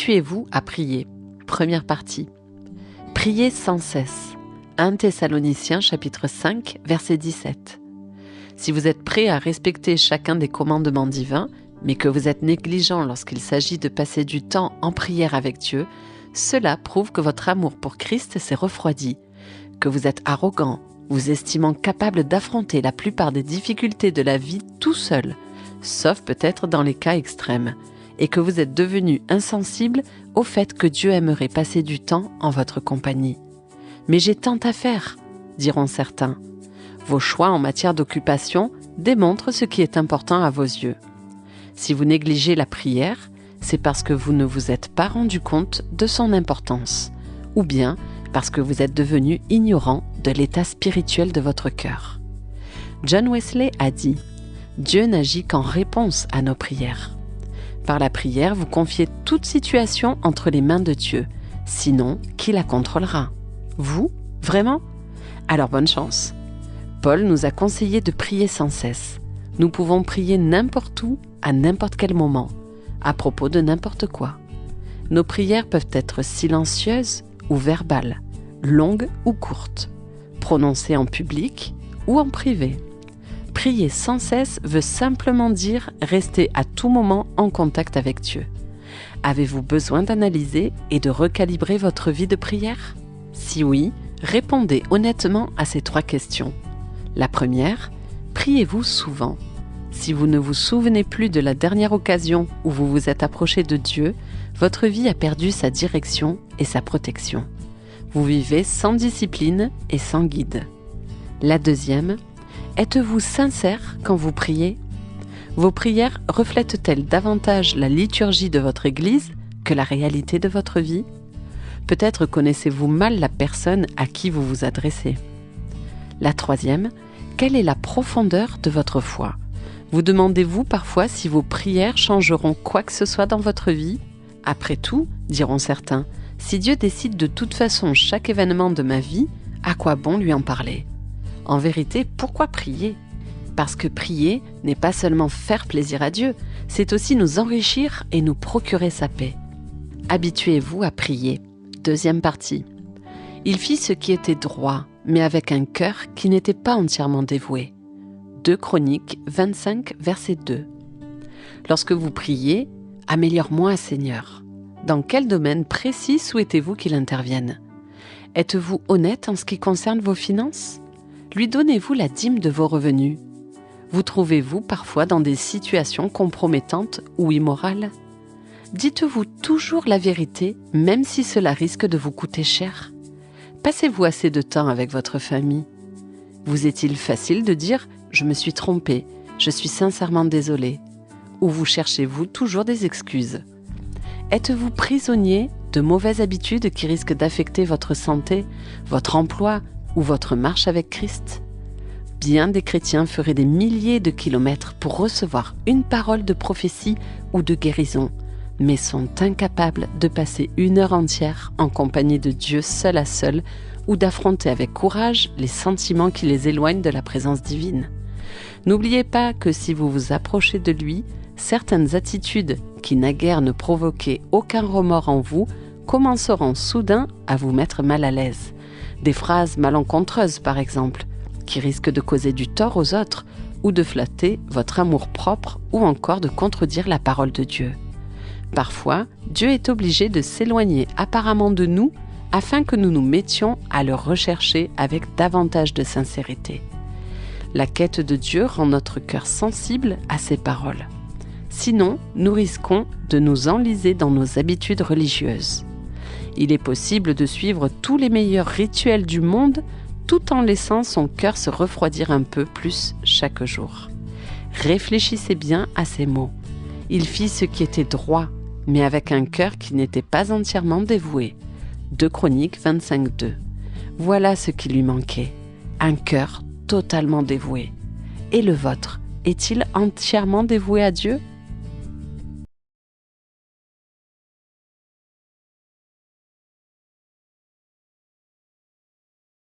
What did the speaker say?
Habituez-vous à prier. Première partie. Priez sans cesse. 1 Thessaloniciens chapitre 5, verset 17. Si vous êtes prêt à respecter chacun des commandements divins, mais que vous êtes négligent lorsqu'il s'agit de passer du temps en prière avec Dieu, cela prouve que votre amour pour Christ s'est refroidi, que vous êtes arrogant, vous estimant capable d'affronter la plupart des difficultés de la vie tout seul, sauf peut-être dans les cas extrêmes, et que vous êtes devenu insensible au fait que Dieu aimerait passer du temps en votre compagnie. « Mais j'ai tant à faire », diront certains. Vos choix en matière d'occupation démontrent ce qui est important à vos yeux. Si vous négligez la prière, c'est parce que vous ne vous êtes pas rendu compte de son importance, ou bien parce que vous êtes devenu ignorant de l'état spirituel de votre cœur. John Wesley a dit « Dieu n'agit qu'en réponse à nos prières ». Par la prière, vous confiez toute situation entre les mains de Dieu, sinon, qui la contrôlera ? Vous ? Vraiment ? Alors bonne chance. Paul nous a conseillé de prier sans cesse. Nous pouvons prier n'importe où, à n'importe quel moment, à propos de n'importe quoi. Nos prières peuvent être silencieuses ou verbales, longues ou courtes, prononcées en public ou en privé. Prier sans cesse veut simplement dire rester à tout moment en contact avec Dieu. Avez-vous besoin d'analyser et de recalibrer votre vie de prière ? Si oui, répondez honnêtement à ces 3 questions. La première, priez-vous souvent ? Si vous ne vous souvenez plus de la dernière occasion où vous vous êtes approché de Dieu, votre vie a perdu sa direction et sa protection. Vous vivez sans discipline et sans guide. La deuxième, êtes-vous sincère quand vous priez ? Vos prières reflètent-elles davantage la liturgie de votre Église que la réalité de votre vie ? Peut-être connaissez-vous mal la personne à qui vous vous adressez. La troisième, quelle est la profondeur de votre foi ? Vous demandez-vous parfois si vos prières changeront quoi que ce soit dans votre vie ? Après tout, diront certains, si Dieu décide de toute façon chaque événement de ma vie, à quoi bon lui en parler ? En vérité, pourquoi prier ? Parce que prier n'est pas seulement faire plaisir à Dieu, c'est aussi nous enrichir et nous procurer sa paix. Habituez-vous à prier. Deuxième partie. Il fit ce qui était droit, mais avec un cœur qui n'était pas entièrement dévoué. 2 Chroniques 25, verset 2. Lorsque vous priez, améliore-moi, Seigneur. Dans quel domaine précis souhaitez-vous qu'il intervienne ? Êtes-vous honnête en ce qui concerne vos finances ? Lui donnez-vous la dîme de vos revenus ? Vous trouvez-vous parfois dans des situations compromettantes ou immorales ? Dites-vous toujours la vérité, même si cela risque de vous coûter cher ? Passez-vous assez de temps avec votre famille ? Vous est-il facile de dire « je me suis trompé, je suis sincèrement désolé » ou vous cherchez-vous toujours des excuses ? Êtes-vous prisonnier de mauvaises habitudes qui risquent d'affecter votre santé, votre emploi ou votre marche avec Christ ? Bien des chrétiens feraient des milliers de kilomètres pour recevoir une parole de prophétie ou de guérison, mais sont incapables de passer 1 heure entière en compagnie de Dieu seul à seul ou d'affronter avec courage les sentiments qui les éloignent de la présence divine. N'oubliez pas que si vous vous approchez de lui, certaines attitudes qui naguère ne provoquaient aucun remords en vous commenceront soudain à vous mettre mal à l'aise. Des phrases malencontreuses par exemple, qui risquent de causer du tort aux autres ou de flatter votre amour-propre ou encore de contredire la parole de Dieu. Parfois, Dieu est obligé de s'éloigner apparemment de nous afin que nous nous mettions à le rechercher avec davantage de sincérité. La quête de Dieu rend notre cœur sensible à ses paroles. Sinon, nous risquons de nous enliser dans nos habitudes religieuses. Il est possible de suivre tous les meilleurs rituels du monde tout en laissant son cœur se refroidir un peu plus chaque jour. Réfléchissez bien à ces mots. Il fit ce qui était droit, mais avec un cœur qui n'était pas entièrement dévoué. 2 Chroniques 25, 2. Voilà ce qui lui manquait, un cœur totalement dévoué. Et le vôtre, est-il entièrement dévoué à Dieu ?